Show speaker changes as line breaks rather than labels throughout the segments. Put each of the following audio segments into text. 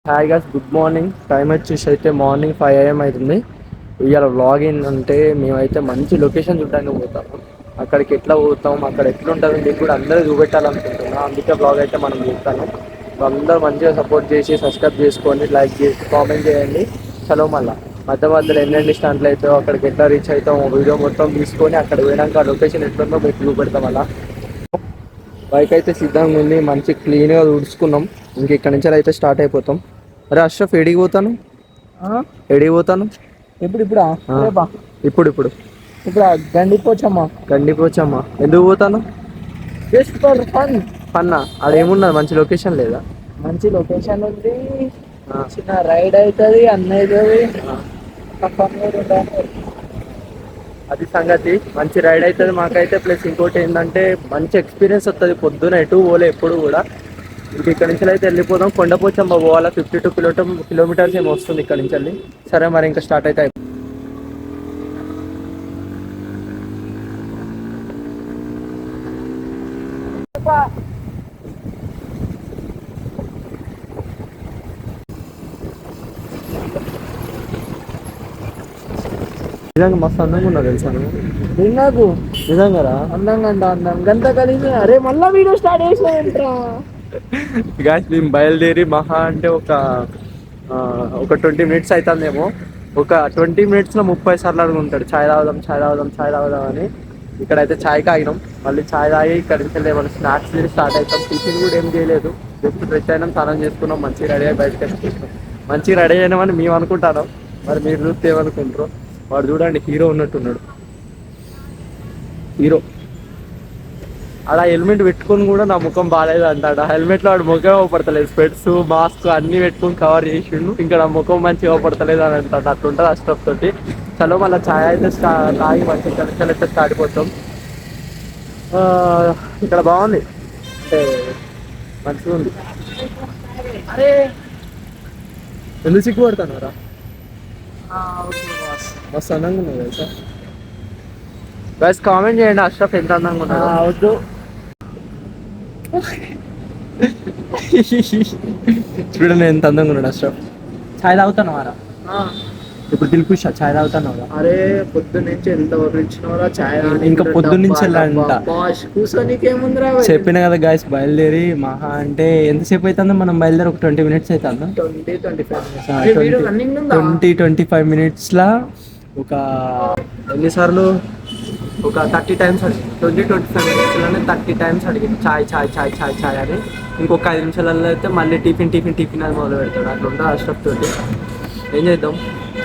Hi guys, good morning. Time వచ్చేసి అయితే morning 5 AM అవుతుంది. ఇవాళ వ్లాగ్ ఏంటంటే మేమైతే మంచి లొకేషన్ చూడడానికి పోతాము. అక్కడికి ఎట్లా పోతాం, అక్కడ ఎట్లా ఉంటుంది మీకు కూడా అందరూ చూపెట్టాలనుకుంటున్నా. అందుకే వ్లాగ్ అయితే మనం చూస్తాను. అందరూ మంచిగా సపోర్ట్ చేసి సబ్స్క్రైబ్ చేసుకోండి, లైక్ చేసి కామెంట్ చేయండి. చలో మళ్ళీ మధ్యలో ఎన్నెన్ని స్టాండ్లు అవుతాయో అక్కడికి ఎట్లా రీచ్ అవుతాం వీడియో మొత్తం తీసుకొని అక్కడ పోయినాక లొకేషన్ ఎట్లుందో మీకు చూపెడతాం. అలా బైక్ అయితే సిద్ధంగా ఉంది, మంచి క్లీన్గా తుడుచుకున్నాం. ఇంక ఇక్కడ నుంచి అయితే స్టార్ట్ అయిపోతాం. అరే అష్రఫ్, ఎడికి పోతాను? ఎడికి పోతాను
ఇప్పుడా రేపా
ఇప్పుడు ఇప్పుడు
ఇప్పుడు గండిపోచమ్మా.
గండిపోచమ్మా ఎందుకు పోతాను?
Just for fun.
పన్నా ఆడేమున్నది, మంచి లొకేషన్ లేదా?
మంచి లొకేషన్ ఉంది, చిన్న రైడ్ అవుతుంది, అన్న అవుతుంది.
అది సంగతి, మంచి రైడ్ అవుతుంది మాకైతే. ప్లస్ ఇంకోటి ఏంటంటే మంచి ఎక్స్పీరియన్స్ వస్తుంది. పొద్దున ఎటు పోలే ఎప్పుడు కూడా. ఇంక ఇక్కడ నుంచి అయితే వెళ్ళిపోదాం. కొండపోచమ్మ పోవాలా, 52 కిలోమీటర్స్ ఏమో వస్తుంది ఇక్కడ నుంచి వెళ్ళి. సరే మరి ఇంకా స్టార్ట్ అయితే నిజంగా మస్తు అందంగా ఉన్నా తెలుసా నువ్వు?
నాకు
నిజంగా రా,
అందంగా అంట అందం గంత కలిసి. అరే మళ్ళా వీడియో స్టార్ట్ చేసినా.
గాయస్ మేము బయలుదేరి మహా అంటే ఒక 20 మినిట్స్ అవుతుందేమో. ఒక 20 మినిట్స్లో 30 సార్లు అడుగుంటాడు ఛాయ్ తాగుదాం, ఛాయ్ తాగుదాం, ఛాయ్ తాగుదాం అని. ఇక్కడైతే ఛాయ్ తాగినాం. మళ్ళీ ఛాయ్ తాగి ఇక్కడ నుంచి ఏమైనా స్నాక్స్ తిని స్టార్ట్ అవుతాం. టిఫిన్ కూడా ఏం చేయలేదు, జస్ట్ ఫ్రెష్ అయినాం, స్నానం చేసుకున్నాం, మంచిగా రెడీ అయ్యి బయటకు వచ్చేసినాం. మంచిగా రెడీ అయినామని మేము అనుకుంటాను, మరి మీరు చూస్తే ఏమనుకుంటారు? వాడు చూడండి హీరో ఉన్నట్టున్నాడు, హీరో. అలా హెల్మెట్ పెట్టుకొని కూడా నా ముఖం బాగాలేదు అంటాడు. హెల్మెట్లో వాడు ముఖం అవపడతలేదు, స్పెట్స్ మాస్క్ అన్నీ పెట్టుకొని కవర్ చేసిండు, ఇంకా నా ముఖం మంచిగా అవపడతలేదు అని అంటాడు. అట్లుంటుంది అస్టఫ్ తోటి. చలో మళ్ళీ ఛాయ్ అయితే తాగి మంచిగా కనెక్షన్ అయితే స్టార్ట్ అయిపోతాం. ఇక్కడ బాగుంది, అంటే మంచిగా ఉంది.
అరే
ఎందుకు సిగ్గుపడుతున్నారా? మస్తు అందంగా ఉన్నది తెలుసా. బస్ కామెంట్ చేయండి అష్రఫ్ ఎంత అందంగా ఉన్నాడు.
వద్దు,
చూడండి ఎంత అందంగా ఉన్నాడు అష్రఫ్. ఛాయ్ తాగుతున్నావారా? ఇప్పుడు దిల్కుషా ఛాయ్ తాగుతున్నావా?
అరే పొద్దున్న నుంచి ఎంత వరించినవరా ఛాయ్.
ఇంకా పొద్దున్న నుంచి ఎలా అంట
కూర్చోనికేముందిరా.
చెప్పిన కదా గాయస్, బయలుదేరి మహా అంటే ఎంతసేపు అవుతుందో మనం బయలుదేరి ఒక 20 మినిట్స్ అవుతుందా? 20-25 మినిట్స్లా ఒక ఎన్నిసార్లు, ఒక 30 టైమ్స్ అడిగింది. 20-25 మినిట్స్లోనే 30 టైమ్స్ అడిగింది ఛాయ్ ఛాయ్ ఛాయ్ ఛాయ్ ఛాయ్ అని. ఇంకొక 5 నిమిషాలలో అయితే మళ్ళీ టిఫిన్ టిఫిన్ టిఫిన్ అని మొదలు పెడతాడు. అట్లా ఉంటుంది అష్రఫ్ తోటి. ఏం చేద్దాం,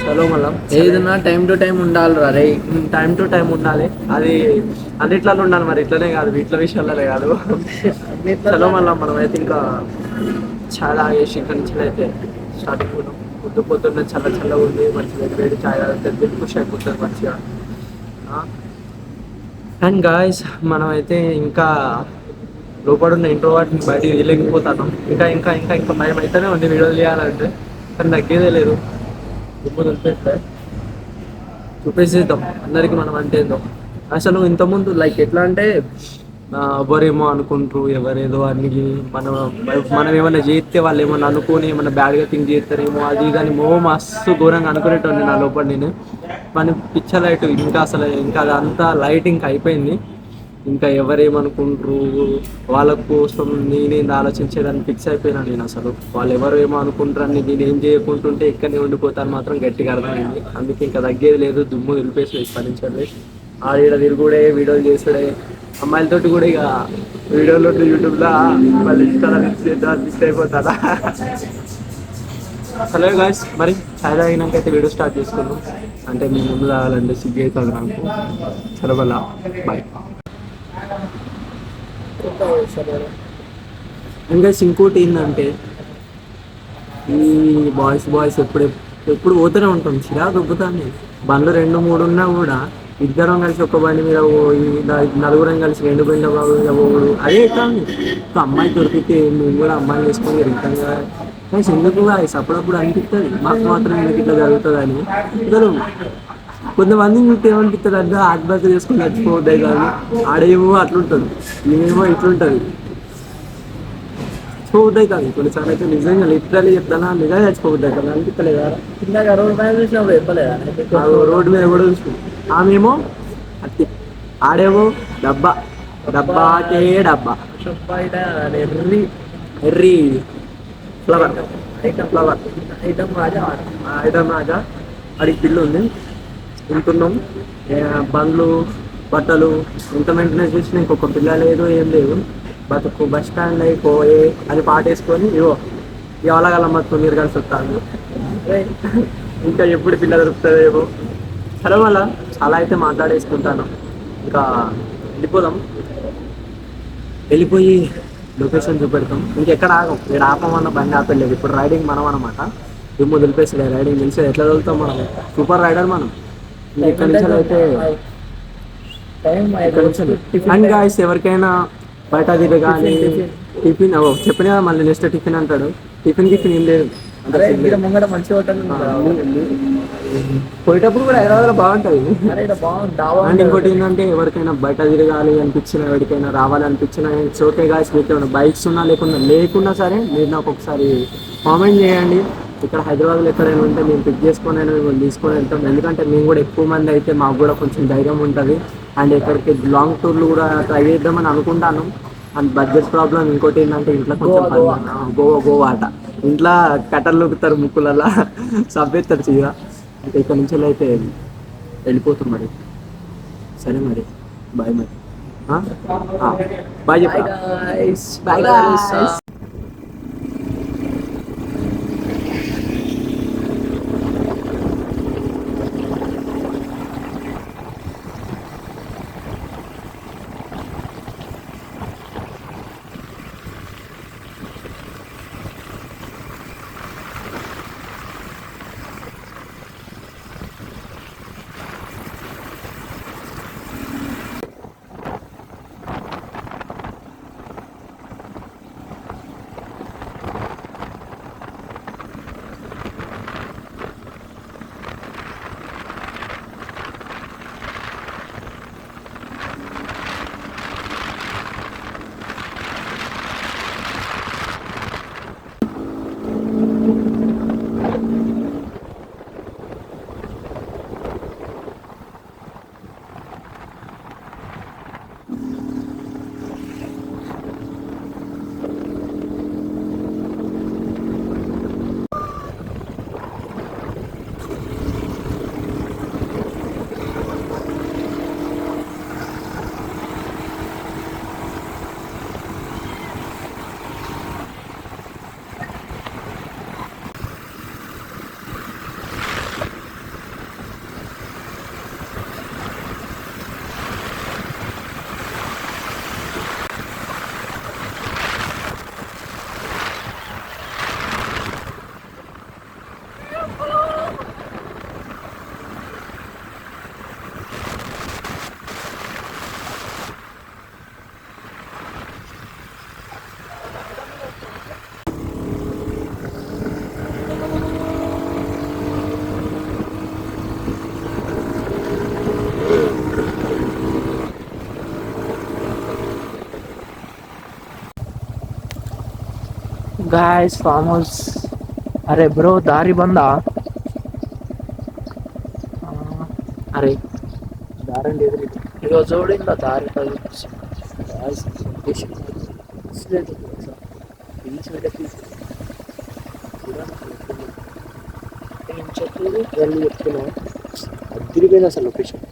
చలో మళ్ళా.
ఏదన్నా టైం టు టైం ఉండాలి రా. రే
టైం టు టైం ఉండాలి, అది అన్నిట్లలో ఉండాలి. మరి ఇట్లనే కాదు, వీటిలో విషయాలనే కాదు. చలో మళ్ళా మనం అయితే ఇంకా చాలా ఆగేసి ఇక్కడ నుంచి అయితే స్టార్ట్ అయిపోతాం. పొద్దున్న చల్ల చల్లగా ఉంది, మంచిగా వేడి ఛాయ్ తాగితే ఖుషి అయిపోతుంది మంచిగా. అండ్ గాయస్ మనం అయితే ఇంకా లోపడున్న ఇంట్రోవర్ట్ని బయటికి వెళ్ళలేకపోతాను. ఇంకా ఇంకా ఇంకా ఇంకా భయం అయితేనే ఉంది వీడియోలు చేయాలంటే, కానీ తగ్గేదే లేదు. ఇప్పుడు చూపేసేద్దాం అందరికి మనం అంటే ఏందో. అసలు ఇంతకుముందు లైక్ ఎట్లా అంటే ఎవరేమో అనుకుంటారు, ఎవరేదో అని మనం ఏమైనా చేస్తే వాళ్ళు ఏమన్నా అనుకొని ఏమన్నా బ్యాడ్గా థింక్ చేస్తారేమో అది దాని మస్తు ఘోరంగా అనుకునేటోండి నా లోపల నేను. మన పిచ్చర్ లైట్ ఇంకా అసలు ఇంకా అదంతా లైట్ ఇంకా అయిపోయింది. ఇంకా ఎవరేమనుకుంటారు వాళ్ళ కోసం నేనేం ఆలోచించేదాన్ని ఫిక్స్ అయిపోయినా నేను. అసలు వాళ్ళు ఎవరు ఏమో అనుకుంటారని నేను ఏం చేయకుంటుంటే ఇక్కడనే ఉండిపోతాను మాత్రం గట్టిగా అర్థమైంది. అందుకే ఇంకా తగ్గేది లేదు, దుమ్ము దులిపేసి ఇప్పటించాలి. ఆడ తిరుగుడే, వీడియోలు చేసుడే, అమ్మాయిలతోటి కూడా ఇక వీడియోలో యూట్యూబ్లో మళ్ళీ మిస్ అయిపోతారా. హలో గాయ్స్, మరి ఛాయ్ తాగినాక అయితే వీడియో స్టార్ట్ చేసుకున్నాం. అంటే మేము ముందు తాగాలంటే సిగ్గు అవుతుంది నాకు. సరే వల్ల బాయ్. ఇంకా ఇంకోటి ఏంటంటే ఈ బాయ్స్ ఎప్పుడు పోతూనే ఉంటాం. చిరా దొబ్బుతాను బండ్లు 2-3 ఉన్నా కూడా ఇద్దరం కలిసి ఒక బండి మీద పోయి, నలుగురం కలిసి 2 బండ్ల మీద పోడు అదే కాదు. అమ్మాయి దొరికితే మేము కూడా అమ్మాయిని వేసుకొని జరుగుతాం కదా. కానీ ఎందుకు అప్పుడప్పుడు అనిపిస్తుంది మాకు మాత్రం ఎందుకు ఇట్లా జరుగుతుంది అని. ఇద్దరు కొంతమంది మీకు ఏమనిపిస్తుంది అంటే ఆత్మహత్య చేసుకుని చచ్చిపోతాయి కానీ ఆడేమో అట్లుంటుంది, ఈమెమో ఇట్లుంటుంది. చచ్చిపోవద్దాయి కాదు కొన్నిసార్లు అయితే నిజంగా లిటరల్లీ చెప్తానా నిజంగా చచ్చిపోవద్దాయి కదా అనిపించలేదా
కింద రోడ్ పైన చూసినప్పుడు చెప్పలేదా
ఆ రోడ్డు మీద కూడా చూసి ఆమెమో అత్తి ఆడేమో డబ్బా డబ్బాకే డబ్బా
బయట ఎర్రి
ఎర్రీ flower
item
flower
item Raja
item Raja అడిగి పిల్లు ఉంది ఉంటున్నాం బండ్లు బట్టలు ఎంత మెయింటెనెన్స్ చేసినా ఇంకొక పిల్ల లేదు ఏం లేదు బతుకు బస్ స్టాండ్ అయిపోయే అని పాటేసుకొని ఇవో ఇవాళగల మీరు కలిసి వస్తాను ఇంకా ఎప్పుడు పిల్ల దొరుకుతుందేమో సరే వల్ల చాలా అయితే మాట్లాడేసుకుంటాను ఇంకా వెళ్ళిపోదాం వెళ్ళిపోయి లొకేషన్ చూపెడతాం ఇంకెక్కడ ఆగం ఇక్కడ ఆపమన్న బండి ఆపలేదు ఇప్పుడు రైడింగ్ మనం అనమాట దుమ్ము దులిపేసలే రైడింగ్ తెలిసి ఎట్లా వెళ్తాం మనం సూపర్ రైడర్ మనం ఇక్కడ నుంచి అయితే ఇక్కడ నుంచి అండ్ గాయస్ ఎవరికైనా బయట తిరగాలి టిఫిన్ చెప్పిన కదా మళ్ళీ నెక్స్ట్ టిఫిన్ అంటాడు టిఫిన్ ఏం లేదు
అరే ఇక్కడ ముంగట మంచి హోటల్
పోయేటప్పుడు కూడా హైదరాబాద్లో బాగుంటుంది
అరే ఇక్కడ బాగుంది డాబా
అండ్ ఇంకోటి ఏంటంటే ఎవరికైనా బయట తిరగాలి అనిపించిన ఎవరికైనా రావాలి అనిపించిన ఇట్స్ ఓకే గాయస్ మీకు ఏమైనా బైక్స్ ఉన్నా లేకున్నా సరే మీరు నాకు ఒకసారి కామెంట్ చేయండి ఇక్కడ హైదరాబాద్లో ఎక్కడైనా ఉంటే మేము పిక్ చేసుకొని అయినా మిమ్మల్ని తీసుకొని వెళ్తాం ఎందుకంటే మేము కూడా ఎక్కువ మంది అయితే మాకు కూడా కొంచెం ధైర్యం ఉంటుంది అండ్ ఇక్కడికి లాంగ్ టూర్లు కూడా ట్రై చేద్దామని అనుకుంటాను అండ్ బడ్జెట్ ప్రాబ్లం ఇంకోటి ఏంటంటే ఇంట్లో కొంచెం గోవా ఆట ఇంట్లో కట్టర్లు ఊపుతారు ముక్కులలా సబ్బెత్తారు చీర ఇంకా ఇక్కడ నుంచి అయితే వెళ్ళిపోతాం మరి సరే మరి బాయ్ మరి బాయ్ చెప్పా బాయ్
గాయస్ ఫామ్ హౌస్ అరే బ్రో దారి బందా
అరే దారండి ఎదురు
ఇగో చూడు ఇంకా దారి
వెళ్ళి చెప్తున్నావు అదిరిపోయింది అసలు లొకేషన్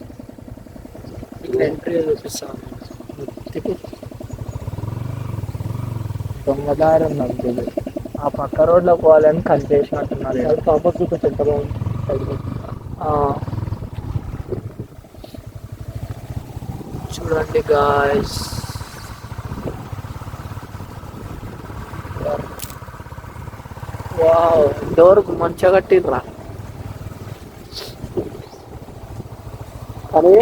ఇక్కడ ఎంట్రీ చూపిస్తాను దొంగదారి ఉన్నది ఆ పక్క రోడ్లో పోవాలని కట్ చేసినట్టున్నారు
అది కాంపస్ చూపించి ఎంత బాగుంది
చూడండి గాయస్ వావ్ డోర్ మంచిగా కట్టిర్రా
కానీ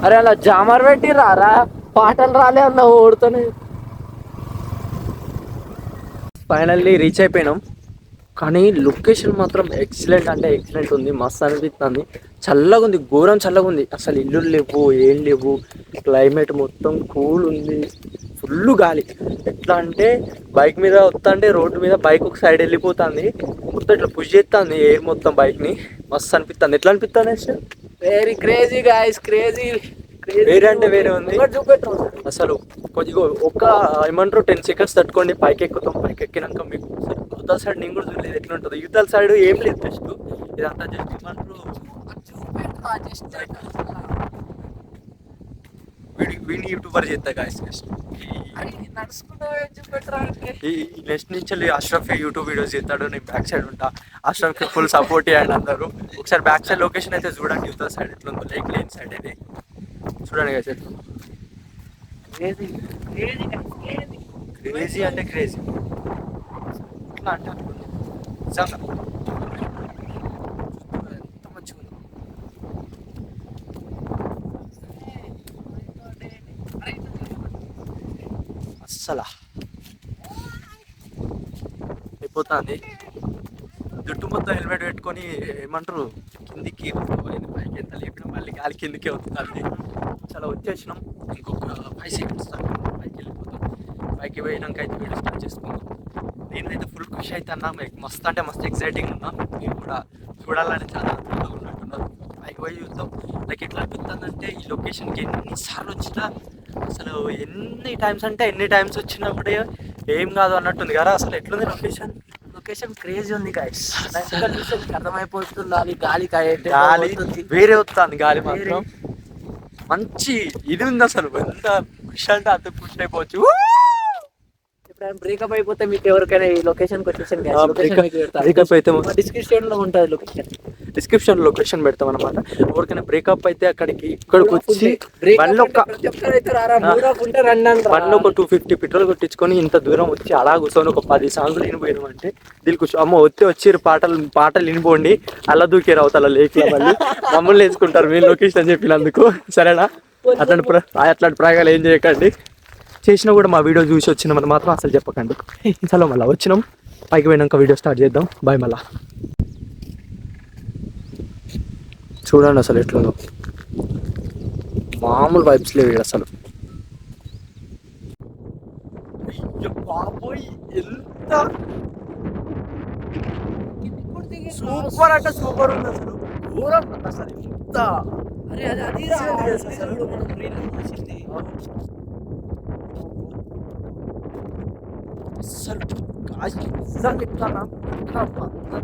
అరే అలా జామర్ పెట్టిర్రా పాటలు రాలే అన్న ఓడుతూనే
ఫైనల్లీ రీచ్ అయిపోయినాం కానీ లొకేషన్ మాత్రం ఎక్సలెంట్ అంటే ఎక్సలెంట్ ఉంది, మస్తు అనిపిస్తుంది. చల్లగా ఉంది, ఘోరం చల్లగా ఉంది. అసలు ఇల్లు లేవు, ఏం లేవు, క్లైమేట్ మొత్తం కూల్ ఉంది, ఫుల్ గాలి. ఎట్లా అంటే బైక్ మీద వస్తా అంటే రోడ్డు మీద బైక్ ఒక సైడ్ వెళ్ళిపోతుంది, మొత్తం ఇట్లా పుష్ చేస్తుంది ఎయిర్ మొత్తం బైక్ని. మస్తు అనిపిస్తుంది. ఎట్లా అనిపిస్తుంది?
Very crazy guys, crazy.
వేరే అంటే వేరే ఉంది అసలు. కొద్దిగా ఒక ఏమంటారు 10 seconds తట్టుకోండి, పైకి ఎక్కుతాం. పైకి ఎక్కినాక మీకు యువతల సైడ్ నేను కూడా చూడలేదు ఎట్లా ఉంటుంది. యువతల సైడ్ ఏం లేదు, జస్ట్ ఇదంతా జస్ట్ ఏమంటారు వీడిని యూట్యూబర్ చేస్తా గాయస్. ఈ నెక్స్ట్ నుంచి అష్రఫ్ యూట్యూబ్ వీడియోస్ చేస్తాడు, నేను బ్యాక్ సైడ్ ఉంటా. అష్రఫ్కి ఫుల్ సపోర్ట్ చేయండి అందరూ. ఒకసారి బ్యాక్ సైడ్ లొకేషన్ అయితే చూడండి, యువతల సైడ్ ఎట్లుందో, లేక్ లేని సైడ్ ఇది చూడండి గాయస్ ఎట్లుందో. క్రేజీ అంటే క్రేజీ, ఎట్లా అంటే అట్లుంది నిజంగా. ఎంత మంచిగా ఉందో అస్సలా. అయిపోతుంది జుట్టు మొత్తం హెల్మెట్ పెట్టుకొని ఏమంటారు కిందికి పైకి ఎంత లేపినా మళ్ళీ గాలి కిందికే వస్తుంది. చాలా వచ్చేసినాం, ఇంకొక 5 seconds పైకి వెళ్ళిపోతాం. పైకి పోయినాక అయితే వీడియో స్టార్ట్ చేసుకుందాం. నేనైతే ఫుల్ ఖుషి అవుతున్నా, మస్తు అంటే మస్తు ఎక్సైటింగ్ ఉన్నా. మీరు కూడా చూడాలని చాలా ఉన్నట్టున్నారు. పైకి పోయి చూద్దాం. నాకు ఎట్లా అనిపిస్తుందంటే ఈ లొకేషన్కి ఎన్నిసార్లు వచ్చినా, అసలు ఎన్ని టైమ్స్ అంటే ఎన్ని టైమ్స్ వచ్చినప్పుడే ఏం కాదు అన్నట్టుంది కదా. అసలు ఎట్లుంది లొకేషన్?
లొకేషన్ క్రేజీ ఉంది గైస్. అర్థమైపోతుంది గాలి
గాలి వేరే వస్తుంది, గాలి మాత్రం మంచి ఇది ఉంది. అసలు ఎంత ఖుషి అంటే అంత ఖుషి అయిపోవచ్చు.
బ్రేకప్ అయిపోతే మీకు ఎవరికైనా ఈ లొకేషన్ వచ్చేసాను
బ్రేకప్ అయితే
డిస్క్రిప్షన్ లో ఉంటుంది లొకేషన్,
డిస్క్రిప్షన్ లొకేషన్ పెడతాం అనమాట. ఎవరికైనా బ్రేకప్ అయితే ఇక్కడికి వచ్చి బండ్లో ఒక 250 పెట్రోల్ కొట్టించుకొని ఇంత దూరం వచ్చి అలా కూర్చొని ఒక 10 సాంగ్లు వినిపోయినాం అంటే దీనికి అమ్మ వచ్చి పాటలు వినిపోండి, అలా దూకే అవతల లేక్లో మళ్ళీ మమ్మల్ని వేసుకుంటారు మీరు లొకేషన్ అని చెప్పినందుకు. సరేనా? అట్లాంటి ప్రయోగాలు ఏం చేయకండి. చేసినా కూడా మా వీడియో చూసి వచ్చినామని మాత్రం అసలు చెప్పకండి. చలో మళ్ళీ వచ్చినాం, పైకి పోయినాక వీడియో స్టార్ట్ చేద్దాం. బాయ్. మళ్ళా చూడండి అసలు ఎట్లుందో, మామూలు వైబ్స్ లేవు అసలు. బాబోయ్ ఎంత సూపర్ అంటే సూపర్ ఉంది అసలు, ఘోరం అసలు. ఎంత అసలు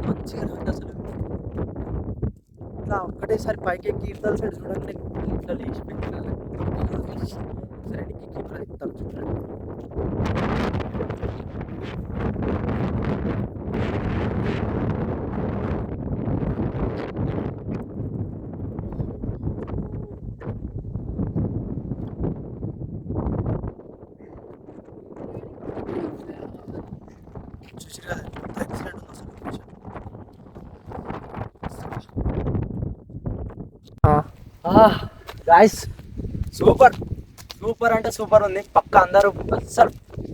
మంచిగా అసలు. ఇట్లా ఒక్కటేసారి పైకి ఎక్కి ఇట్లా సైడ్ చూడండి, ఇట్లా లేచి పెట్టాలి సైడ్కి కెమెరా ఎక్కుతాను చూడండి. చూసి కదా ఎక్సలెంట్ ఉంది అసలు లొకేషన్. గాయ్స్ సూపర్ సూపర్ అంటే సూపర్ ఉంది. పక్క అందరూ అస్సలు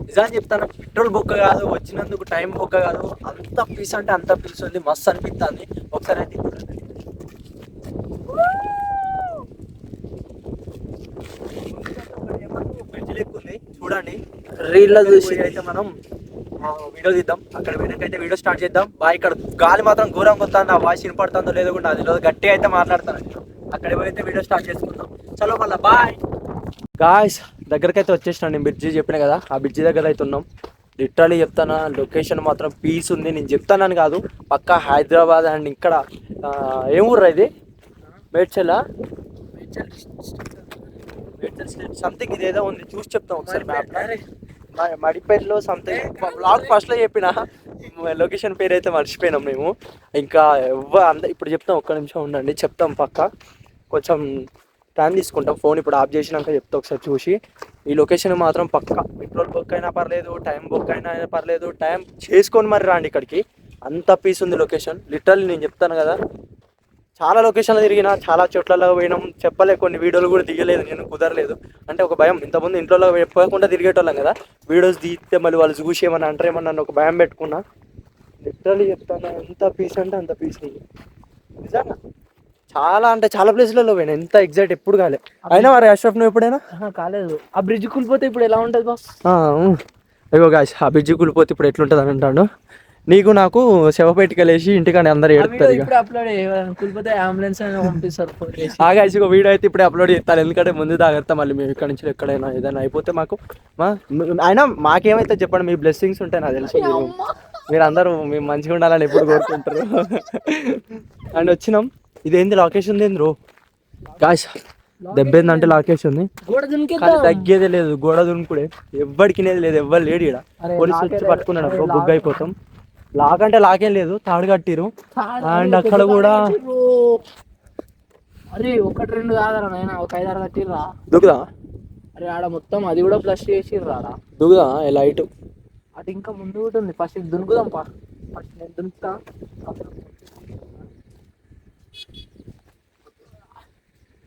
నిజాన్ని చెప్తాను, పెట్రోల్ బొక్క కాదు, వచ్చినందుకు టైం బొక్క కాదు, అంత పీస్ అంటే అంత పీస్ ఉంది, మస్తు అనిపిస్తుంది. ఒకసారి అయితే బ్రిడ్జ్ లెక్కుంది చూడండి. రీల్లో చూసి అయితే మనం వీడియో తీద్దాం. అక్కడ పోయినాకైతే వీడియో స్టార్ట్ చేద్దాం. బాయ్. ఇక్కడ గాలి మాత్రం ఘోరంగా వస్తుంది, నా వాయిస్ వినపడుతుందో లేదో కూడా అది గట్టిగా అయితే మాట్లాడతాను. అక్కడ పోయితే వీడియో స్టార్ట్ చేసుకుందాం. చలో మళ్ళీ బాయ్. గాయ్స్ దగ్గరికి అయితే వచ్చేసినా, నేను బ్రిడ్జి చెప్పిన కదా, ఆ బ్రిడ్జి దగ్గర అయితే ఉన్నాం. లిటరలీ చెప్తానా, లొకేషన్ మాత్రం పీస్ ఉంది. నేను చెప్తానని కాదు, పక్కా హైదరాబాద్ అండ్ ఇక్కడ ఏం ఊర్రా ఇది? మేడ్చల్ సంథింగ్ ఇదేదో ఉంది, చూసి చెప్తాం ఒకసారి. మడిపేటలో సంథింగ్ బ్లాగ్ ఫస్ట్లో చెప్పిన లొకేషన్ పేరు అయితే మర్చిపోయినాం మేము. ఇంకా ఇప్పుడు చెప్తాం, ఒక్క నిమిషం ఉండండి, చెప్తాం పక్క. కొంచెం టైం తీసుకుంటాం, ఫోన్ ఇప్పుడు ఆఫ్ చేసినాక చెప్తా ఒకసారి చూసి. ఈ లొకేషన్ మాత్రం పక్క, పెట్రోల్ బుక్ అయినా పర్లేదు, టైం బుక్ అయినా పర్లేదు, టైం చేసుకొని మరి రండి ఇక్కడికి. అంత పీస్ ఉంది లొకేషన్. లిటరల్లీ నేను చెప్తాను కదా, చాలా లొకేషన్లు తిరిగినా, చాలా చోట్లలో పోయినాం. చెప్పలే, కొన్ని వీడియోలు కూడా దిగలేదు, నేను కుదరలేదు. అంటే ఒక భయం, ఇంతకుముందు ఇంట్లో పోకుండా తిరిగేటోళ్ళం కదా, వీడియోస్ తీస్తే మళ్ళీ వాళ్ళు చూసి ఏమన్నా అంటారేమన్నా ఒక భయం పెట్టుకున్నా. లిటరలీ చెప్తాను, ఎంత పీస్ అంటే అంత పీస్ నిజంగా. చాలా అంటే చాలా ప్లేస్లలో పోయినా, ఎంత ఎగ్జైట్ ఎప్పుడు కాలే. అయినా మరి అష్రఫ్ నువ్వు ఎప్పుడైనా?
కాలేదు. ఆ బ్రిడ్జ్ కూలిపోతే ఇప్పుడు ఎలా ఉంటుంది బాస్?
అయ్యో గాయస్, ఆ బ్రిడ్జ్ కూలిపోతే ఇప్పుడు ఎట్లుంటుంది అని అంటాడు. నీకు నాకు శవపేటికలేసి ఇంటికాడ అందరు ఏడుతుంది ఇక.
ఇప్పుడు అప్లోడ్ కూలిపోతే అంబులెన్స్ అని పంపిస్తారు ఫోన్ చేసి.
ఆ గాయస్, ఇక వీడియో అయితే ఇప్పుడే అప్లోడ్ చేస్తాను, ఎందుకంటే ముందు జాగ్రత్త. మళ్ళీ మేము ఇక్కడ నుంచి ఎక్కడైనా ఏదైనా అయిపోతే మాకు అయినా మాకేమైతే చెప్పండి, మీ బ్లెస్సింగ్స్ ఉంటాయి నాకు తెలుసు. మీరు అందరూ మేము మంచిగా ఉండాలని ఎప్పుడు కోరుకుంటారు. అండ్ వచ్చినాం. ఇదేంది లొకేషన్ ఏంది రో గాయస్? దెబ్బ ఏందంటే లొకేషన్ తగ్గేదే లేదు, గోడ దునుకుడే, ఎవ్వడికినేది లేదు, ఎవ్వరు లేడు ఇక్కడ. పోలీసు వచ్చి పట్టుకున్నాడు బ్రో, బుగ్ అయిపోతాం. లాక్ అంటే లాకేం లేదు, తాడు కట్టిరు. అండ్ అక్కడ కూడా
అరే 1-2 కాదరా నాయన, ఒక 5-6 కట్టిర్రా.
దుకుదా?
అరే ఆడ మొత్తం అది కూడా ప్లస్ చేసిర్రా ఆడ.
దుకుదా లైట్?
అటు ఇంకా ముందు కూడా ఉంది. ఫస్ట్ దునుకుదాం పా. ఫస్ట్ నేను దునుకుతా.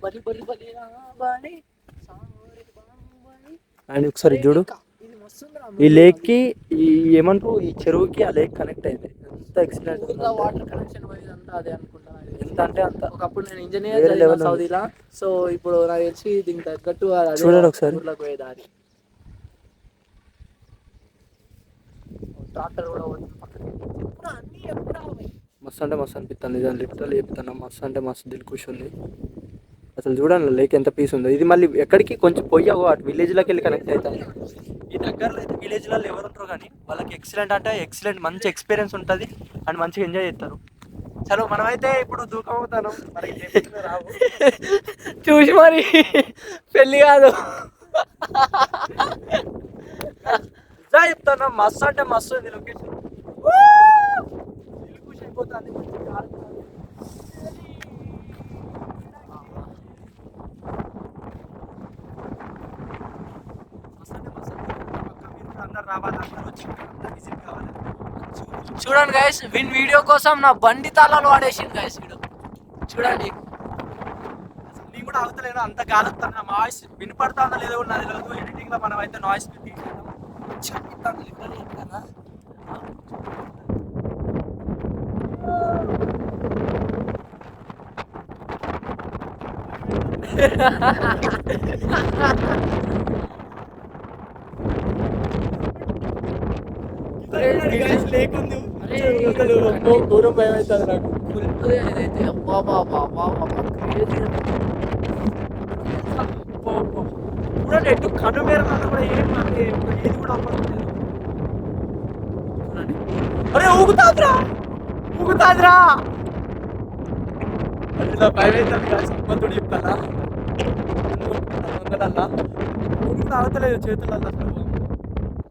బలి బలి బలి బలి.
అండ్ ఒకసారి చూడు, ఈ లేక్ కి ఈ ఏమంటారు, ఈ చెరువుకి ఆ లేక్ కనెక్ట్ అయింది. ఎంత ఎక్సలెంట్
వాటర్ కనెక్షన్ అంతా అదే అనుకుంటా.
ఎంత అంటే అంత.
ఒకప్పుడు నేను ఇంజనీర్ సౌదీలా, సో ఇప్పుడు నాకు తెలిసి దీనికి తగ్గట్టు
చూడండి ఒకసారి.
ఊర్లోకి పోయే దారి. ట్రాక్టర్ కూడా
మస్తు అంటే మస్తు అనిపిస్తుంది నిజంగా, లిటరల్ చెప్తాను. మస్తు అంటే మస్తు దిల్ ఖుషి ఉంది అసలు. చూడండి లేక్ ఎంత పీస్ ఉందో. ఇది మళ్ళీ ఎక్కడికి కొంచెం పోయావు అటు విలేజ్లోకి వెళ్ళి కనెక్ట్ అవుతాను. ఈ దగ్గరలో అయితే విలేజ్లలో ఎవరు ఉంటారు కానీ వాళ్ళకి ఎక్సలెంట్ అంటే ఎక్సలెంట్ మంచి ఎక్స్పీరియన్స్ ఉంటుంది అండ్ మంచిగా ఎంజాయ్ చేస్తారు. చలో మనమైతే ఇప్పుడు దూకమవుతాను మరి. రావు
చూసి మరి పెళ్ళి కాదు
చెప్తాను. మస్తు అంటే మస్తు ఉంది లొకేషన్. ఖుషి అయిపోతుంది.
చూడండి గైస్, విన్ వీడియో కోసం నా బండి తాళాలు వాడేసింది గైస్. చూడండి,
నేను కూడా అవుతలేను, అంత గాలి వస్తాను. నా వాయిస్ వినపడుతుందో లేదో కూడా నాది లేదు. ఎడిటింగ్ లో మనం అయితే నాయిస్ లేకుంది. దూరం భయం అవుతుంది నాకు. చూడండి ఎటు కను మేర కూడా ఏది కూడా అవ్వట్లేదు. అరే ఊగుతాద్రా, ఊగుతాద్రా. ఇలా భయం అవుతుంది. సంబంధుడు చెప్తానా ఊగుతా అవతలేదు చేతులలో.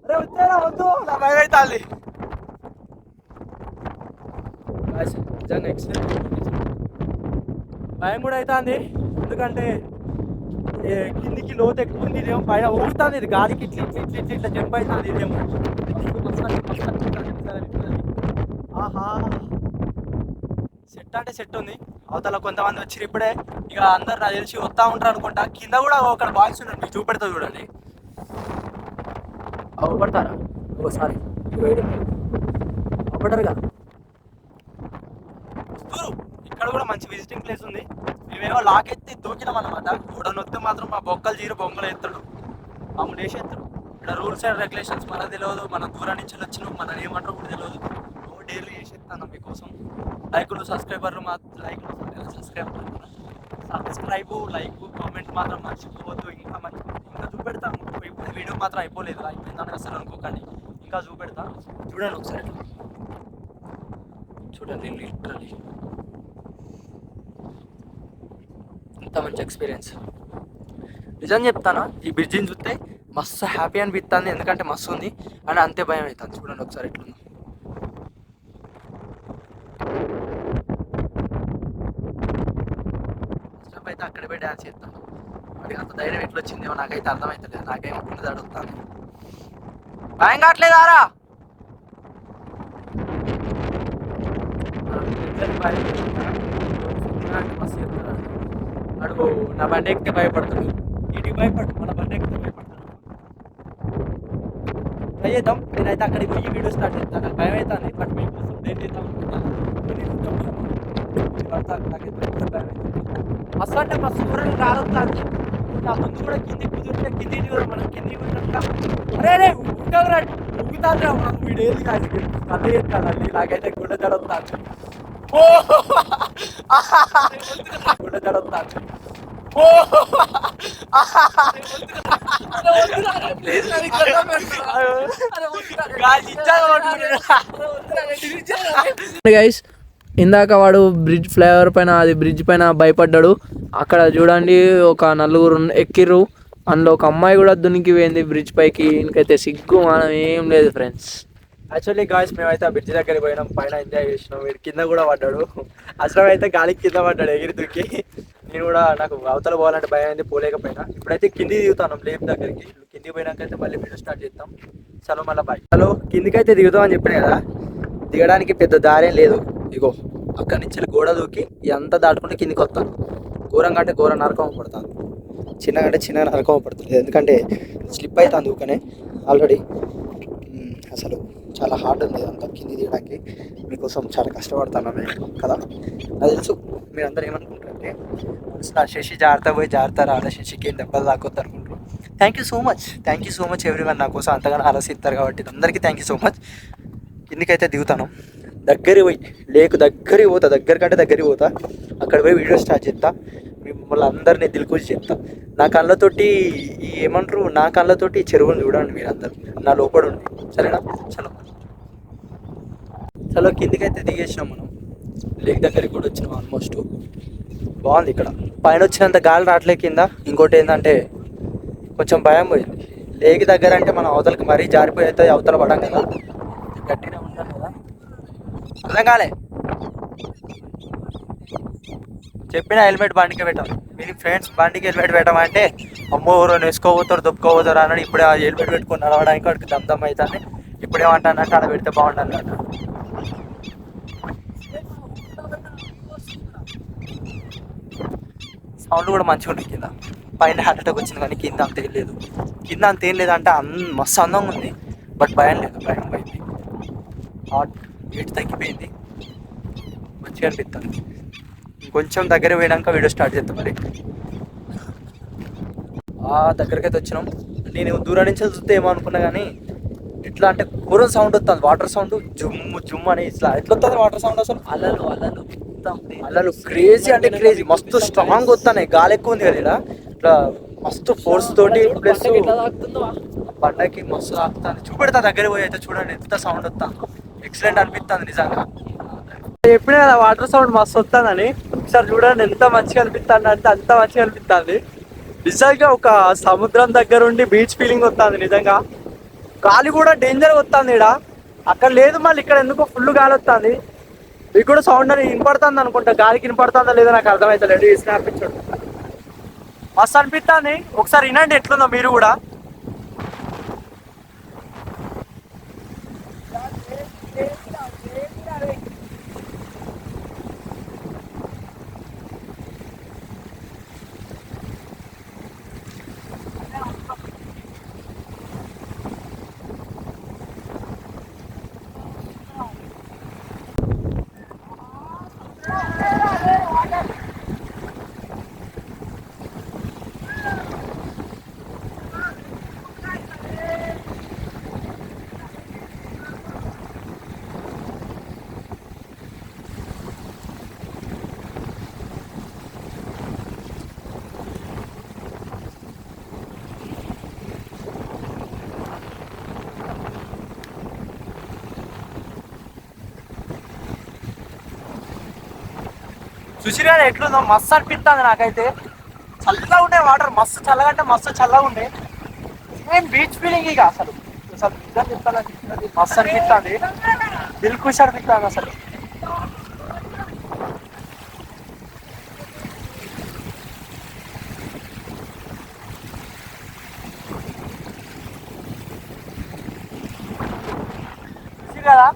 అరే వచ్చారా, వద్దు, నా భయం అవుతుంది. నిజంగా ఎక్సలెంట్. భయం కూడా అవుతుంది ఎందుకంటే కిందికి లోతు ఎక్కువ ఉంది. ఇదేమో పైన ఊగుతుంది, ఇది గాలికి ఇట్లా ఇట్లా ఇట్లా ఇట్లా ఇట్లా జంప్ అవుతుంది. ఇదేమో ఆహా, సెట్ అంటే సెట్ ఉంది. అవతల కొంతమంది వచ్చి ఇప్పుడే ఇక అందరు నాకు తెలిసి వస్తూ ఉంటారు అనుకుంటా. కింద కూడా ఒక బాక్స్ ఉన్నాడు, మీకు చూపెడతా చూడండి. అవపడతారా ఒకసారి? అవపడరుగా. ఇక్కడ కూడా మంచి విజిటింగ్ ప్లేస్ ఉంది. మేమేమో లాక్ ఎత్తి దూకినాం అనమాట. కూడా వస్తే మాత్రం మా బొక్కలు జీరో బొమ్మలు ఎత్తాడు, మామూలు వేసి ఎత్తాడు. ఇక్కడ రూల్స్ అండ్ రెగ్యులేషన్స్ మనకు తెలియదు, మన దూరం నుంచి వచ్చినాం, మనం ఏమంటారో కూడా తెలియదు. డైలీ చేసి ఎత్తాను మీకోసం. లైకులు సబ్స్క్రైబర్లు లైక్ కామెంట్ మాత్రం మర్చిపోవద్దు. ఇంకా చూపెడతాను. ఇప్పుడు వీడియో మాత్రం అయిపోలేదు, అయిపోయిందని అసలు అనుకోకండి, ఇంకా చూపెడతా. చూడండి ఒకసారి, చూడండి లిటరలీ ఎంత మంచి ఎక్స్పీరియన్స్. నిజం చెప్తాను, ఈ బ్రిడ్జిని చూస్తే మస్తు హ్యాపీ అనిపిస్తుంది, ఎందుకంటే మస్తు ఉంది అండ్ అంతే భయం అవుతుంది. చూడండి ఒకసారి ఎట్లుందో. అయితే అక్కడ పోయి డ్యాన్స్ చేస్తాను. వాడికి అంత ధైర్యం ఎట్లా వచ్చిందేమో నాకైతే అర్థమవుతలేదు. నాకేమో గుండె అడుగుతాను, భయం కావట్లేదారా? అడుగు, నా బండి ఎక్కితే భయపడతాడు, ఇంటికి భయపడు, మన బండి ఎక్కితే భయపడతాడు. ట్రై చేద్దాం. నేనైతే అక్కడికి పోయి వీడియో స్టార్ట్ చేస్తాను. నాకు భయం అవుతుంది, బట్ మీకోసం డేట్ చేద్దాం మస్తు అంటే మస్తు దూరం రాలుతుంది. ఆ ముందు కూడా కింది కుదిరితే కింది మనం కింది అరే అరే ఉగ్గరా ఉగ్గుతాను మనం వీడేది కాదు అదే చెప్తానండి. నాకైతే గుడ్డ జడుతాను గుడ్డ జడుతాను.
గైస్ ఇందాక వాడు బ్రిడ్జ్ ఫ్లైఓవర్ పైన అది బ్రిడ్జ్ పైన భయపడ్డాడు. అక్కడ చూడండి ఒక నలుగురు ఎక్కిర్రు. అందులో ఒక అమ్మాయి కూడా దునికి పోయింది బ్రిడ్జ్ పైకి. ఇంకైతే సిగ్గు మనం ఏం లేదు ఫ్రెండ్స్.
యాక్చువల్లీ గాయస్ మేమైతే ఆ బ్రిడ్జ్ దగ్గరికి పోయినాం, పైన ఎంజాయ్ చేసినాం. వీడు కింద కూడా పడ్డాడు. అసలు అయితే గాలికి కింద పడ్డాడు ఎగిరి దుక్కి. నేను కూడా నాకు అవతల పోవాలంటే భయం అయింది, పోలేకపోయినా. ఇప్పుడైతే కింది దిగుతాను లేప్ దగ్గరికి. కిందికి పోయినాకైతే మళ్ళీ వీడియో స్టార్ట్ చేద్దాం. చలో మళ్ళీ బాయ్. హలో కిందికి అయితే దిగుతాం అని చెప్పిన కదా, దిగడానికి పెద్ద దారేం లేదు. ఇగో అక్కడి నుంచి గోడ దూకి ఎంత దాటుకుంటే కిందికి వస్తాను. ఘోరంగా అంటే ఘోరం నరకం పడతాను, చిన్నగా అంటే చిన్నగా నరకం పడుతుంది. ఎందుకంటే స్లిప్ అవుతాను ఊకనే ఆల్రెడీ. అసలు చాలా హార్డ్ ఉంది అంతా కింది దిగడానికి. మీకోసం చాలా కష్టపడతాను కదా, నాకు తెలుసు. మీరందరూ ఏమనుకుంటారంటే శశి జాగ్రత్త పోయి జాగ్రత్త రాలే, శశికి ఏం దెబ్బలు దాకొద్దు అనుకుంటారు. Thank you so much everyone నా కోసం అంతగానో ఆలోచిస్తారు కాబట్టి అందరికీ థ్యాంక్ యూ సో మచ్. కిందికైతే దిగుతాను, దగ్గరికి పోయి లేకు దగ్గరికి పోతా, దగ్గరికి పోతా. అక్కడ పోయి వీడియో స్టార్ట్ చేస్తా. మిమ్మల్ని అందరినీ దిల్కూచి చెప్తా. నా కళ్ళతోటి ఏమంటారు, నా కళ్ళతోటి చెరువుని చూడండి మీరు అందరు, నా లోపల ఉండి. సరేనా? చలో కిందికైతే దిగేసినాం మనం. లేక్ దగ్గరికి కూడా వచ్చినాం ఆల్మోస్ట్. బాగుంది ఇక్కడ. పైన వచ్చినంత గాలి రావట్లే కింద. ఇంకోటి ఏంటంటే కొంచెం భయం పోయింది. లేక్ దగ్గర అంటే మనం అవతలకి మరీ జారిపోయి అవుతుంది, అవతల పడం కదా, గట్టిగా ఉంటాను కదా. అర్థం కాలే చెప్పిన హెల్మెట్ బండికి పెట్టాం. మీరు ఫ్రెండ్స్ బండికి హెల్మెట్ పెట్టామంటే అమ్మో ఎవరో వేసుకోపోతారు దొప్పుకోపోతారు అన్నాడు. ఇప్పుడే ఆ హెల్మెట్ పెట్టుకుని నడవడానికి వాడికి దమ్ అవుతాను. ఇప్పుడేమంటానంటే ఆడ పెడితే బాగుంటుంది అన్న. సౌండ్ కూడా మంచిగా ఉంటుంది కింద. పైన హార్ట్ అటాక్ వచ్చింది కానీ కింద అంత ఏం లేదు. అంటే మస్తు అందంగా ఉంది, బట్ భయం లేదు. భయం పోయింది, హార్ట్ వెయిట్ తగ్గిపోయింది, మంచిగా అనిపిస్తుంది. ఇంకొంచెం దగ్గర పోయినాక వీడియో స్టార్ట్ చేద్దాం. మరి దగ్గరకైతే వచ్చినాం. నేను దూరం నుంచి చూస్తే ఏమో అనుకున్నా కానీ ఎట్లా అంటే ఘోరం సౌండ్ వస్తుంది, వాటర్ సౌండ్ జుమ్ అని. ఎట్లా వస్తుంది వాటర్ సౌండ్? అసలు అలలు క్రేజీ అంటే క్రేజీ, మస్తు స్ట్రాంగ్ వస్తున్నాయి. గాలి ఎక్కువ ఉంది కదా ఇక్కడ, ఇట్లా మస్తు ఫోర్స్ తోటి. ప్లస్ బండకి మస్తు తాకుతుంది. చూపెడతా దగ్గర పోయి అయితే చూడండి ఎంత సౌండ్ వస్తా. ఎక్సలెంట్ అనిపిస్తుంది నిజంగా. చెప్పినా కదా వాటర్ సౌండ్ మస్తు వస్తుందని. ఒకసారి చూడండి ఎంత మంచిగా అనిపిస్తుంది అంటే అంత మంచిగా అనిపిస్తుంది నిజంగా. ఒక సముద్రం దగ్గర ఉండి బీచ్ ఫీలింగ్ వస్తుంది నిజంగా. గాలి కూడా డేంజర్ వస్తుంది ఇక్కడ, అక్కడ లేదు. మళ్ళీ ఇక్కడ ఎందుకో ఫుల్ గాలి వస్తుంది. మీకు కూడా సౌండ్ అని వినపడుతుంది అనుకుంటా. గాలికి వినపడుతుందా లేదో నాకు అర్థమవుతలేదు. స్నాప్ ఇచ్చాడు, మస్తు అనిపిస్తుంది. ఒకసారి వినండి ఎట్లుందో మీరు కూడా. చూసిరా ఎట్లుందో, మస్తు అనిపిస్తుంది నాకైతే. చల్లగా ఉండే వాటర్, మస్తు చల్లగా అంటే మస్తు చల్లగా ఉండే. ఏం బీచ్ ఫీలింగ్ ఇక అసలు నిజం చెప్తాను, మస్తు అనిపిస్తుంది. దిల్ ఖుషి అనిపిస్తుంది అసలు. కదా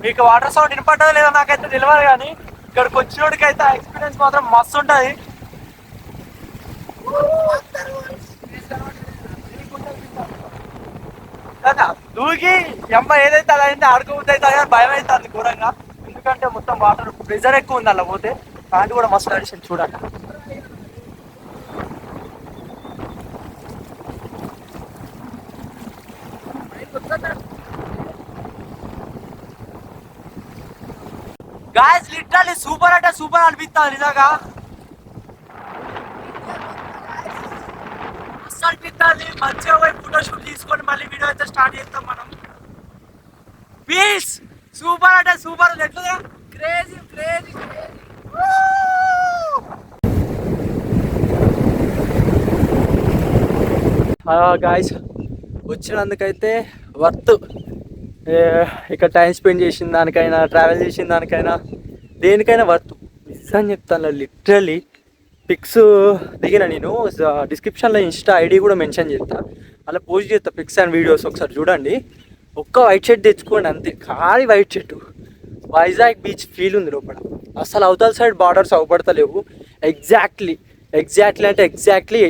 మీకు వాటర్ సౌండ్ వినపడ్డదో లేదో నాకైతే తెలియదు, కానీ ఇక్కడికి వచ్చినోడికి అయితే ఆ ఎక్స్పీరియన్స్ మాత్రం మస్తు ఉంటుంది. కదా దూకి ఎమ్మ ఏదైతే అదైతే ఆడుకోబోతే కానీ భయం అవుతుంది ఘోరంగా. ఎందుకంటే మొత్తం వాటర్ ప్రెజర్ ఎక్కువ ఉంది అలా పోతే. ప్యాంట్ కూడా మస్తు అడిషన్ చూడండి. గాయస్ లిటరల్లీ సూపర్ అంటే సూపర్ అనిపిస్తుంది నిజంగా. మస్తు అనిపిస్తుంది. మంచిగా పోయి ఫోటోషూట్ తీసుకొని మళ్ళీ వీడియో అయితే స్టార్ట్ చేస్తాం మనం. పీస్ సూపర్ అంటే సూపర్. ఎట్లా క్రేజీ క్రేజీ గాయస్ వచ్చినందుకైతే వర్త్. ఇక్కడ టైం స్పెండ్ చేసిన దానికైనా ట్రావెల్ చేసిన దానికైనా దేనికైనా వర్త్ నిజం చెప్తాను. లిటరల్లీ పిక్స్ దిగిన నేను డిస్క్రిప్షన్లో ఇన్స్టా ఐడి కూడా మెన్షన్ చేస్తా, అలా పోస్ట్ చేస్తా పిక్స్ అండ్ వీడియోస్. ఒకసారి చూడండి. ఒక్క వైట్ షర్ట్ తెచ్చుకోండి అంతే, ఖాళీ white shirt. Vizag beach feel ఉంది లోపల. అసలు అవతల సైడ్ బార్డర్స్ అవపడతలేవు. ఎగ్జాక్ట్లీ అంటే ఎగ్జాక్ట్లీ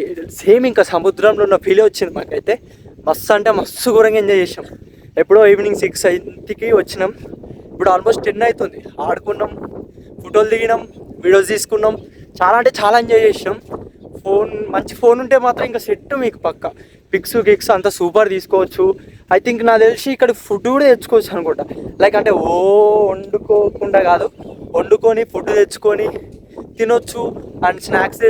సేమ్ ఇంకా సముద్రంలో ఉన్న ఫీల్ వచ్చింది మాకైతే. మస్తు అంటే మస్తు ఘోరంగా ఎంజాయ్ చేసాం. ఎప్పుడో ఈవినింగ్ 6 వచ్చినాం, ఇప్పుడు ఆల్మోస్ట్ 10 అవుతుంది. ఆడుకున్నాం, ఫోటోలు దిగినాం, వీడియోస్ తీసుకున్నాం. చాలా అంటే చాలా ఎంజాయ్ చేసాం. మంచి ఫోన్ ఉంటే మాత్రం ఇంకా సెట్ మీకు పక్క. పిక్స్ అంతా సూపర్ తీసుకోవచ్చు. ఐ థింక్ నాకు తెలిసి ఇక్కడ ఫుడ్ కూడా తెచ్చుకోవచ్చు అనుకుంటా. లైక్ అంటే వండుకోకుండా కాదు, వండుకొని ఫుడ్ తెచ్చుకొని తినొచ్చు. అండ్ స్నాక్స్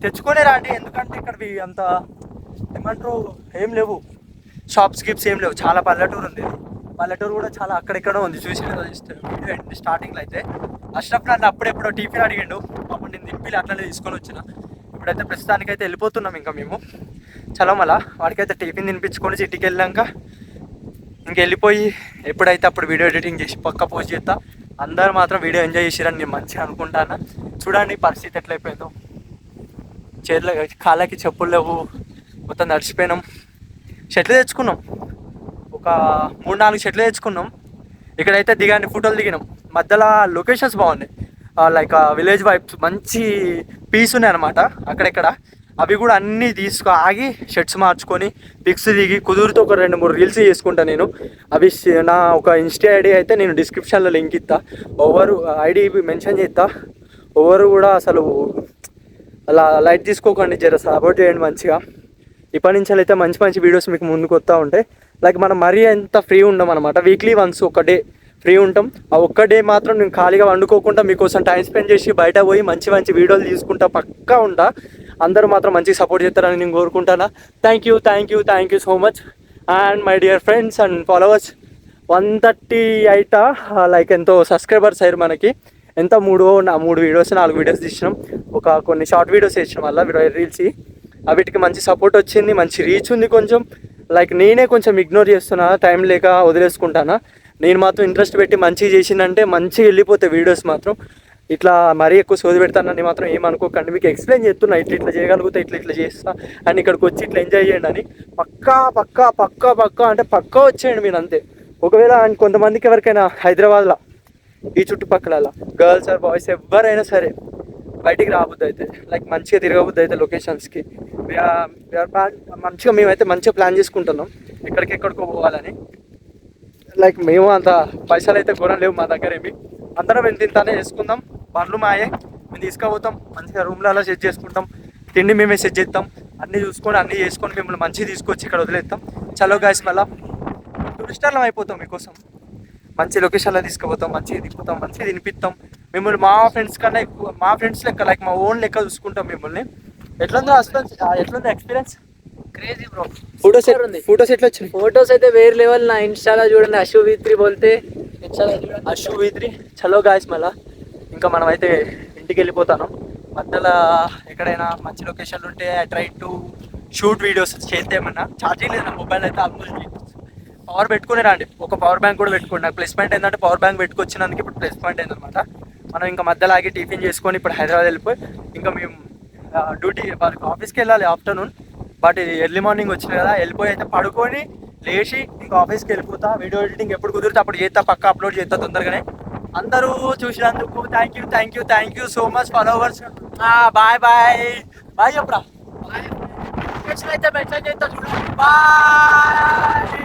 తెచ్చుకొనే రాండి. ఎందుకంటే ఇక్కడ అంత ఏమంటారు ఏం లేవు, షాప్స్ ఏం లేవు. చాలా పల్లెటూరు ఉంది. పల్లెటూరు కూడా చాలా అక్కడెక్కడో ఉంది. చూసిన స్టార్టింగ్లో అయితే అష్రఫ్ నన్ను అప్పుడెప్పుడో టిఫిన్ అడిగిండు, అప్పుడు నేను దింపిలి అట్లనే తీసుకొని వచ్చిన. ఇప్పుడైతే ప్రస్తుతానికైతే వెళ్ళిపోతున్నాం ఇంకా మేము. చలో మళ్ళా వాడికైతే టిఫిన్ తినిపించుకొని సిటీకి వెళ్ళాక ఇంక వెళ్ళిపోయి ఎప్పుడైతే అప్పుడు వీడియో ఎడిటింగ్ చేసి పక్క పోస్ట్ చేస్తా. అందరూ మాత్రం వీడియో ఎంజాయ్ చేసిరని నేను మంచిగా అనుకుంటాను. చూడండి పరిస్థితి ఎట్లయిపోయిందో. కాళ్ళకి చెప్పులు లేవు, మొత్తం నడిచిపోయినాం. షర్ట్లు తెచ్చుకున్నాం, ఒక 3-4 షర్ట్లు తెచ్చుకున్నాం. ఇక్కడైతే దిగాండి ఫోటోలు దిగినాం. మధ్యలో లొకేషన్స్ బాగున్నాయి, లైక్ విలేజ్ వైబ్స్, మంచి పీస్ ఉన్నాయి అనమాట అక్కడెక్కడ. అవి కూడా అన్నీ ఆగి షర్ట్స్ మార్చుకొని పిక్స్ దిగి కుదురుతో ఒక 2-3 రీల్స్ చేసుకుంటాను నేను. అవి నా ఒక ఇన్స్టా ఐడి అయితే నేను డిస్క్రిప్షన్లో లింక్ ఇస్తా, ఎవరు ఐడి మెన్షన్ చేస్తా. ఎవరు కూడా అసలు అలా లైట్ తీసుకోకండి, జర సపోర్ట్ చేయండి మంచిగా. ఇప్పటి నుంచి అయితే మంచి మంచి వీడియోస్ మీకు ముందుకు వస్తూ ఉంటాయి. లైక్ మనం మరీ ఎంత ఫ్రీ ఉండం అనమాట. వీక్లీ వన్స్ ఒక డే ఫ్రీ ఉంటాం. ఆ ఒక్క డే మాత్రం నేను ఖాళీగా వండుకోకుండా మీకోసం టైం స్పెండ్ చేసి బయట పోయి మంచి మంచి వీడియోలు తీసుకుంటా, పక్కా ఉంటా. అందరూ మాత్రం మంచిగా సపోర్ట్ చేస్తారని నేను కోరుకుంటాను. Thank you so much. And my dear friends and followers, 138 like ఎంతో సబ్స్క్రైబర్స్ అయ్యారు మనకి. ఎంత 3 వీడియోస్ 4 వీడియోస్ తీసినాం, కొన్ని షార్ట్ వీడియోస్ వేసినాం వల్ల రీల్స్. వీటికి మంచి సపోర్ట్ వచ్చింది, మంచి రీచ్ ఉంది. కొంచెం లైక్ నేనే కొంచెం ఇగ్నోర్ చేస్తున్నా, టైం లేక వదిలేసుకుంటానా. నేను మాత్రం ఇంట్రెస్ట్ పెట్టి మంచిగా చేసిందంటే మంచిగా వెళ్ళిపోతాయి వీడియోస్ మాత్రం. ఇట్లా మరీ ఎక్కువ సోది పెడతానని మాత్రం ఏమనుకోకండి. మీకు ఎక్స్ప్లెయిన్ చేస్తున్నా, ఇట్లా చేయగలుగుతా, ఇట్లా చేస్తా అండ్ ఇక్కడికి వచ్చి ఇట్లా ఎంజాయ్ చేయండి అని. పక్కా అంటే పక్కా వచ్చేయండి మీరు అంతే. ఒకవేళ కొంతమందికి ఎవరికైనా హైదరాబాద్లో ఈ చుట్టుపక్కల గర్ల్స్ ఆర్ బాయ్స్ ఎవరైనా సరే బయటికి రాబుద్ది అయితే, లైక్ మంచిగా తిరగబుద్ది అయితే లొకేషన్స్కి మంచిగా మేమైతే మంచిగా ప్లాన్ చేసుకుంటున్నాం ఎక్కడికెక్కడికో పోవాలని. లైక్ మేము అంత పైసలు అయితే ఘోరం లేవు మా దగ్గర ఏమి. అందరం ఇంతానే చేసుకుందాం. బండ్లు మాయే, మేము తీసుకుపోతాం. మంచిగా రూమ్లలో సెట్ చేసుకుంటాం, తిండి మేమే సెట్ చేస్తాం. అన్నీ చేసుకొని మిమ్మల్ని మంచిగా తీసుకొచ్చి ఇక్కడ వదిలేస్తాం. చలో గాయస్, మళ్ళీ టూరిస్టర్లం అయిపోతాం మీకోసం. మంచి లొకేషన్లో తీసుకుపోతాం, మంచిగా దిగుతాం, మంచిగా తినిపిస్తాం మిమ్మల్ని. మా ఫ్రెండ్స్ కన్నా ఎక్కువ, మా ఫ్రెండ్స్ లెక్క, లైక్ మా ఓన్ లెక్క చూసుకుంటాం మిమ్మల్ని. ఎట్లుంది ఎక్స్పీరియన్స్?
Crazy bro.
ఫోటోస్ ఎట్లా వచ్చినాయి?
ఫోటోస్ అయితే వేరే లెవెల్. నా ఇన్స్టాలో చూడండి, అశువిత్రి బోల్తే
అశువిత్రి. చలో గాయస్, మళ్ళా ఇంకా మనం అయితే ఇంటికి వెళ్ళిపోతాను. మధ్యలో ఎక్కడైనా మంచి లొకేషన్లు ఉంటే I try to shoot videos చేద్దామన్నా. ఛార్జింగ్ లేదు నా మొబైల్ అయితే, ఆల్మోస్ట్ పవర్ పెట్టుకుని రండి. ఒక పవర్ బ్యాంక్ కూడా పెట్టుకోండి. నాకు ప్లస్ పాయింట్ ఏంటంటే పవర్ బ్యాంక్ పెట్టుకొచ్చినందుకు ఇప్పుడు ప్లస్ పాయింట్ ఏంటనమాట. మనం ఇంకా మధ్యలో ఆగి టిఫిన్ చేసుకొని ఇప్పుడు హైదరాబాద్ వెళ్ళిపోయి ఇంకా మేము డ్యూటీ వాళ్ళకి ఆఫీస్కి వెళ్ళాలి ఆఫ్టర్నూన్. బట్ ఎర్లీ మార్నింగ్ వచ్చిన కదా, వెళ్ళిపోయి అయితే పడుకొని లేచి ఇంకా ఆఫీస్కి వెళ్ళిపోతా. వీడియో ఎడిటింగ్ ఎప్పుడు కుదిరితే అప్పుడు చేస్తా, పక్కా అప్లోడ్ చేస్తా తొందరగానే. అందరూ చూసినందుకు thank you so much followers. Bye చెప్పరా.
నచ్చినైతే మెసేజ్ అయితే చూడండి. బాయ్.